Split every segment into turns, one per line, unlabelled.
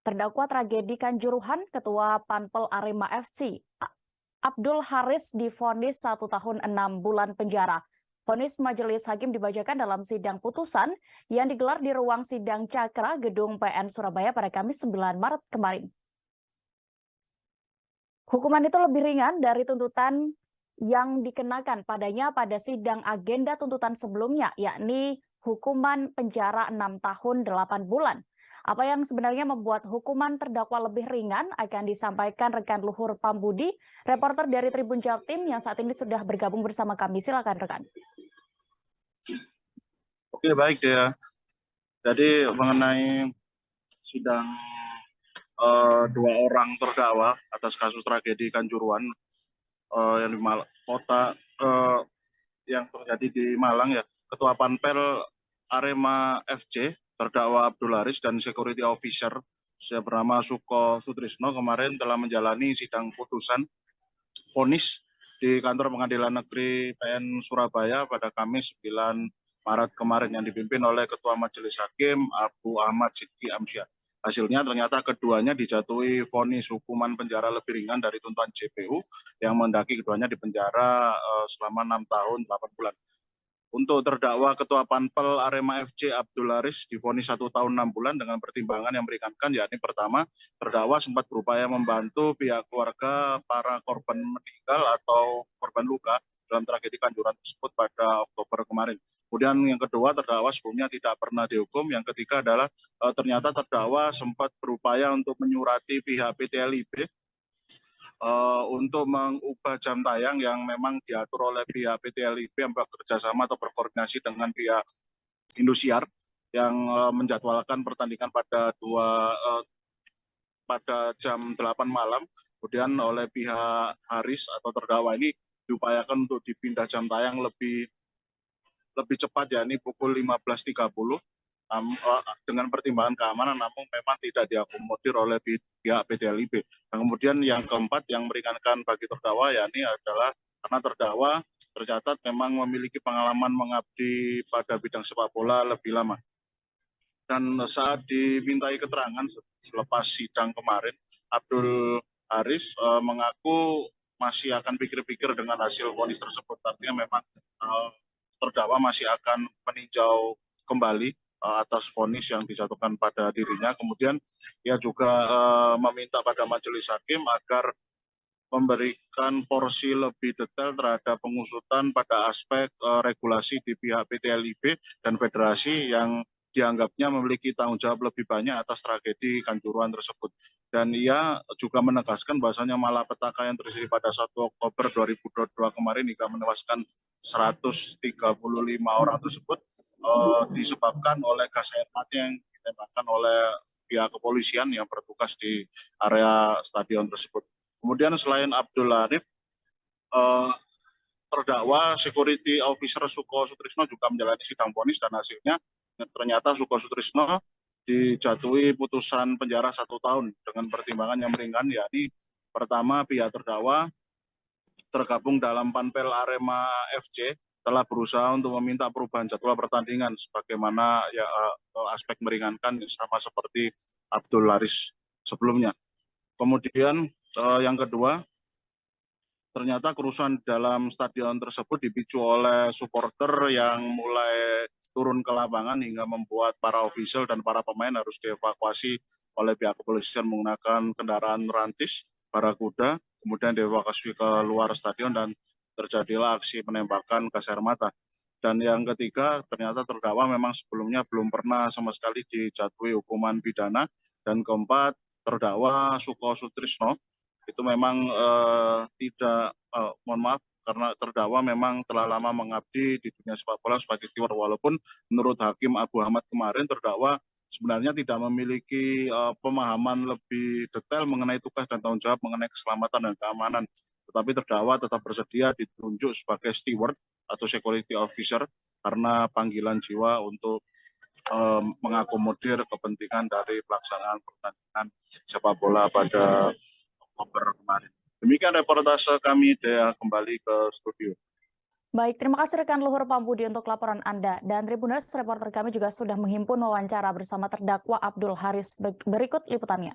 Terdakwa tragedi Kanjuruhan, Ketua Panpel Arema FC, Abdul Haris divonis 1 tahun 6 bulan penjara. Vonis majelis hakim dibacakan dalam sidang putusan yang digelar di ruang sidang Cakra, Gedung PN Surabaya pada Kamis 9 Maret kemarin. Hukuman itu lebih ringan dari tuntutan yang dikenakan padanya pada sidang agenda tuntutan sebelumnya, yakni hukuman penjara 6 tahun 8 bulan. Apa yang sebenarnya membuat hukuman terdakwa lebih ringan akan disampaikan rekan Luhur Pambudi, reporter dari Tribun Jatim yang saat ini sudah bergabung bersama kami. Silakan rekan.
Oke, baik Dea. Jadi mengenai sidang dua orang terdakwa atas kasus tragedi Kanjuruhan yang di kota yang terjadi di Malang ya, Ketua Panpel Arema FC terdakwa Abdul Haris dan security officer bernama Suko Sutrisno kemarin telah menjalani sidang putusan vonis di kantor pengadilan negeri PN Surabaya pada Kamis 9 Maret kemarin yang dipimpin oleh Ketua Majelis Hakim Abu Ahmad Sidki Amsyah. Hasilnya ternyata keduanya dijatuhi vonis hukuman penjara lebih ringan dari tuntutan JPU yang mendaki keduanya dipenjara selama 6 tahun 8 bulan. Untuk terdakwa Ketua Panpel Arema FC Abdul Haris divonis 1 tahun 6 bulan dengan pertimbangan yang meringankan, yakni pertama, terdakwa sempat berupaya membantu pihak keluarga para korban meninggal atau korban luka dalam tragedi Kanjuruhan tersebut pada Oktober kemarin. Kemudian yang kedua, terdakwa sebelumnya tidak pernah dihukum. Yang ketiga adalah ternyata terdakwa sempat berupaya untuk menyurati pihak PT LIB untuk mengubah jam tayang yang memang diatur oleh pihak PT LIB yang bekerja sama atau berkoordinasi dengan pihak Indosiar yang menjadwalkan pertandingan pada jam 8 malam. Kemudian oleh pihak Haris atau terdakwa ini diupayakan untuk dipindah jam tayang lebih cepat, yakni pukul 15.30 dengan pertimbangan keamanan, namun memang tidak diakomodir oleh pihak PT LIB. Dan kemudian yang keempat yang meringankan bagi terdakwa yakni adalah karena terdakwa tercatat memang memiliki pengalaman mengabdi pada bidang sepak bola lebih lama. Dan saat dimintai keterangan selepas sidang kemarin, Abdul Haris mengaku masih akan pikir-pikir dengan hasil vonis tersebut. Artinya memang terdakwa masih akan meninjau kembali atas vonis yang dijatuhkan pada dirinya. Kemudian ia juga meminta pada majelis hakim agar memberikan porsi lebih detail terhadap pengusutan pada aspek regulasi di pihak PT LIB dan federasi yang dianggapnya memiliki tanggung jawab lebih banyak atas tragedi Kanjuruhan tersebut. Dan ia juga menegaskan bahwasanya malapetaka yang terjadi pada 1 Oktober 2022 kemarin hingga menewaskan 135 orang tersebut disebabkan oleh gas air mata yang ditembakkan oleh pihak kepolisian yang bertugas di area stadion tersebut. Kemudian selain Abdul Haris, terdakwa security officer Suko Sutrisno juga menjalani sidang vonis dan hasilnya ternyata Suko Sutrisno dijatuhi putusan penjara 1 tahun dengan pertimbangan yang ringan, yakni pertama pihak terdakwa tergabung dalam Panpel Arema FC telah berusaha untuk meminta perubahan jadwal pertandingan sebagaimana ya aspek meringankan sama seperti Abdul Haris sebelumnya. Kemudian yang kedua, ternyata kerusuhan dalam stadion tersebut dipicu oleh supporter yang mulai turun ke lapangan hingga membuat para ofisial dan para pemain harus dievakuasi oleh pihak kepolisian menggunakan kendaraan rantis, barakuda, kemudian dievakuasi ke luar stadion dan terjadilah aksi penembakan gas air mata. Dan yang ketiga, ternyata terdakwa memang sebelumnya belum pernah sama sekali dijatuhi hukuman pidana. Dan keempat, terdakwa Suko Sutrisno itu memang tidak, mohon maaf, karena terdakwa memang telah lama mengabdi di dunia sepak bola sebagai steward, walaupun menurut Hakim Abu Ahmad kemarin terdakwa sebenarnya tidak memiliki pemahaman lebih detail mengenai tugas dan tanggung jawab mengenai keselamatan dan keamanan. Tetapi terdakwa tetap bersedia ditunjuk sebagai steward atau security officer karena panggilan jiwa untuk mengakomodir kepentingan dari pelaksanaan pertandingan sepak bola pada Oktober kemarin. Demikian reportase kami, Dea, kembali ke studio.
Baik, terima kasih rekan Luhur Pambudi untuk laporan Anda. Dan Tribuners, reporter kami juga sudah menghimpun wawancara bersama terdakwa Abdul Haris. Berikut liputannya.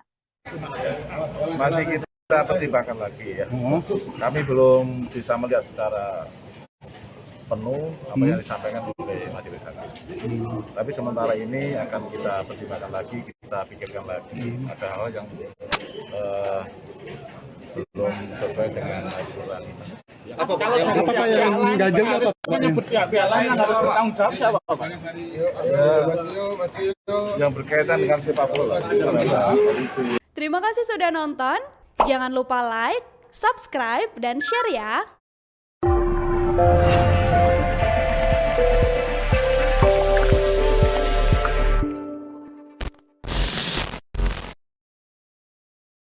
Masih kita pertimbangkan lagi ya. Kami belum bisa melihat secara penuh apa yang disampaikan oleh majelis hakim. Tapi sementara ini akan kita pertimbangkan lagi, kita pikirkan lagi. Ada hal yang belum sesuai dengan aturan.
Apakah yang mengganjal apa?
Menyebut pihak lain yang harus bertanggung jawab siapa, Pak?
Yang berkaitan dengan sepak bola.
Terima kasih sudah nonton. Jangan lupa like, subscribe, dan share ya.